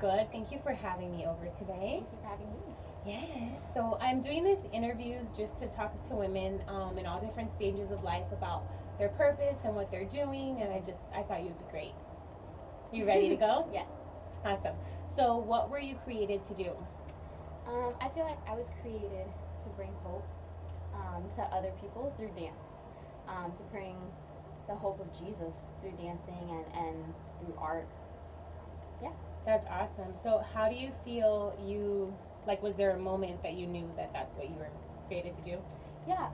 good. Thank you for having me over today. Thank you for having me. Yes. So I'm doing these interviews just to talk to women in all different stages of life about their purpose and what they're doing, and I thought you'd be great. You ready to go? Yes. Awesome. So what were you created to do? I feel like I was created to bring hope to other people through dance, to bring the hope of Jesus through dancing and through art. Yeah. That's awesome. So how do you feel was there a moment that you knew that that's what you were created to do? Yeah.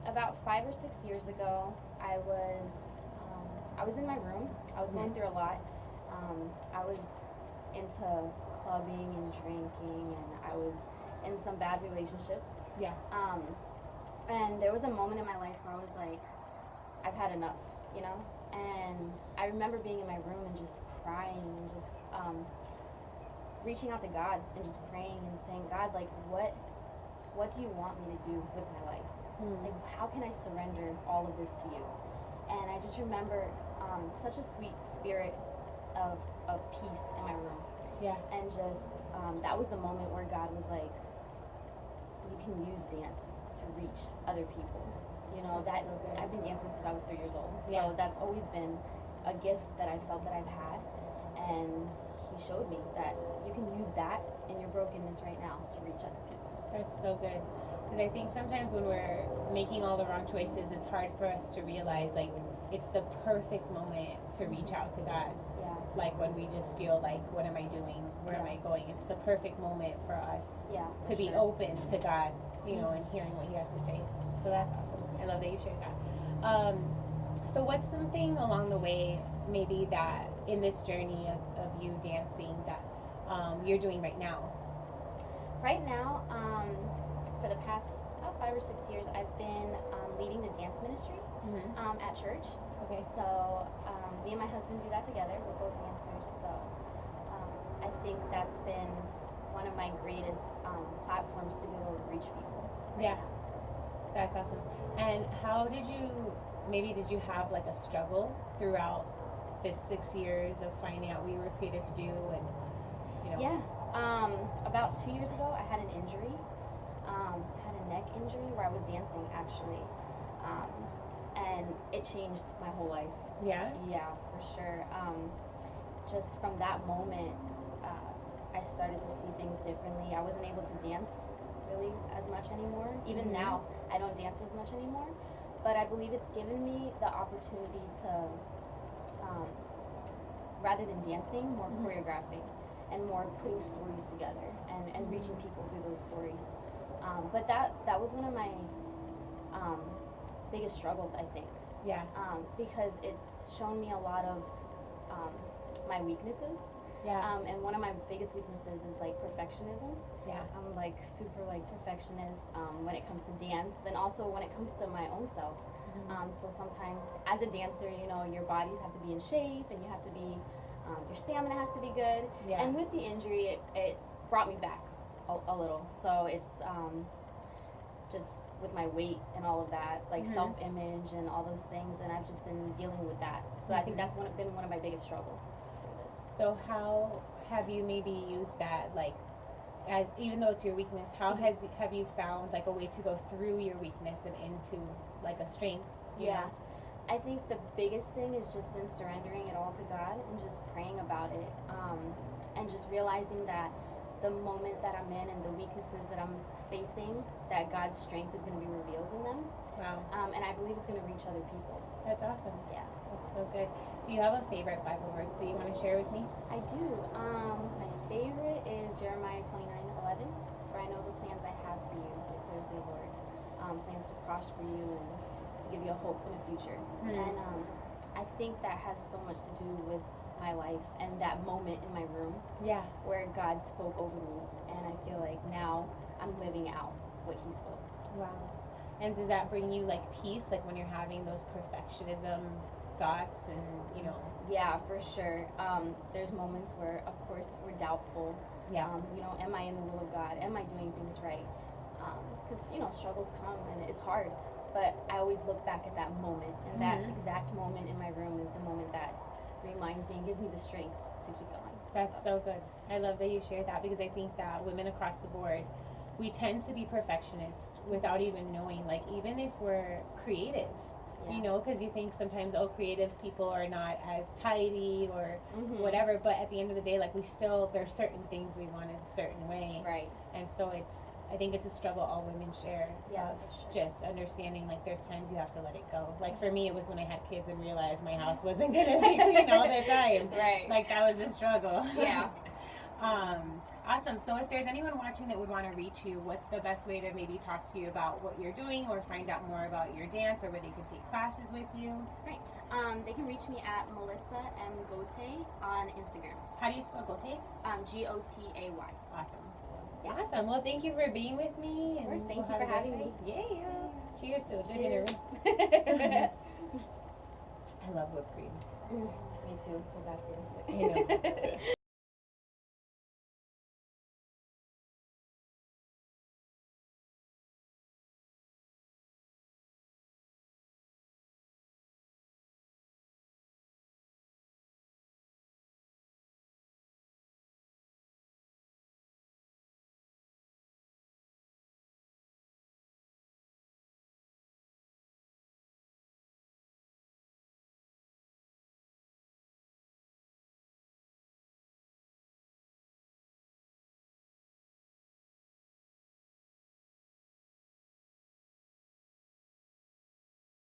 About 5 or 6 years ago, I was in my room. I was going through a lot. I was into clubbing and drinking, and I was in some bad relationships. Yeah. And there was a moment in my life where I was like, I've had enough, you know? And I remember being in my room and just crying and just reaching out to God and just praying and saying, God, like, what do you want me to do with my life? Like, how can I surrender all of this to you? And I just remember such a sweet spirit of peace in my room. Yeah. And just, that was the moment where God was like, you can use dance to reach other people. You know, That's that so good. I've been dancing since I was 3 years old. So Yeah. that's always been a gift that I felt that I've had. And he showed me that you can use that in your brokenness right now to reach other people. That's so good. Because I think sometimes when we're making all the wrong choices, it's hard for us to realize, like, it's the perfect moment to reach out to God. Yeah. Like when we just feel like, what am I doing? Where am I going? It's the perfect moment for us Yeah. to be open to God, you know, and hearing what he has to say. So that's awesome. I love that you shared that. So what's something along the way, maybe that in this journey of you dancing that you're doing right now? Right now, for the past about 5 or 6 years, I've been leading the dance ministry at church. Okay. So me and my husband do that together. We're both dancers. So I think that's been one of my greatest platforms to be able to reach people. Yeah. That's awesome. And how did you have like a struggle throughout this 6 years of finding out what you were created to do and, you know? Yeah. About 2 years ago, I had an injury. Had a neck injury where I was dancing actually. And it changed my whole life. Yeah? Yeah, for sure. Just from that moment, I started to see things differently. I wasn't able to dance really as much anymore. Even now, I don't dance as much anymore. But I believe it's given me the opportunity to, rather than dancing, more choreographing and more putting stories together and reaching people through those stories. But that was one of my biggest struggles, I think. Yeah. Because it's shown me a lot of my weaknesses. Yeah. And one of my biggest weaknesses is like perfectionism. Yeah. I'm like super like perfectionist when it comes to dance, then also when it comes to my own self. So sometimes as a dancer, you know, your bodies have to be in shape and you have to be, your stamina has to be good. Yeah. And with the injury, it brought me back a little. So it's just with my weight and all of that, like self-image and all those things, and I've just been dealing with that. So I think that's been one of my biggest struggles through this. So how have you maybe used that, like, even though it's your weakness, how have you found like a way to go through your weakness and into like a strength? you Yeah. know? I think the biggest thing has just been surrendering it all to God and just praying about it, and just realizing that the moment that I'm in and the weaknesses that I'm facing, that God's strength is going to be revealed in them. Wow. And I believe it's going to reach other people. That's awesome. Yeah. That's so good. Do you have a favorite Bible verse that you want to share with me? I do. My favorite is Jeremiah 29:11. For I know the plans I have for you, declares the Lord. Plans to prosper you and to give you a hope in the future. And I think that has so much to do with my life and that moment in my room Yeah. where God spoke over me, and I feel like now I'm living out what he spoke. Wow. And does that bring you like peace, like when you're having those perfectionism thoughts and, you know? Yeah, for sure. There's moments where, of course, we're doubtful. Yeah. You know, am I in the will of God? Am I doing things right? Because, you know, struggles come and it's hard. But I always look back at that moment, and that exact moment in my room is the moment that reminds me and gives me the strength to keep going. That's so good. I love that you shared that because I think that women across the board, we tend to be perfectionists without even knowing. Like, even if we're creatives, Yeah. you know, because you think sometimes, oh, creative people are not as tidy or Mm-hmm. whatever. But at the end of the day, like, there's certain things we want a certain way. Right. And so I think it's a struggle all women share. Yeah, Of for sure. just understanding, like, there's times you have to let it go. Like, for me, it was when I had kids and realized my house wasn't going to be clean all the time. Right. Like, that was a struggle. Yeah. Awesome. So if there's anyone watching that would want to reach you, what's the best way to maybe talk to you about what you're doing or find out more about your dance or where they can take classes with you? Right. They can reach me at Melissa M. Gote on Instagram. How do you spell Gote? Gotay. Awesome. Yeah. Awesome. Well, thank you for being with me. Of course. Thank we'll you have for a having great me. night. Yeah. Cheers to a good Cheers. interview. I love whipped cream. Me too. It's so bad for you. I know.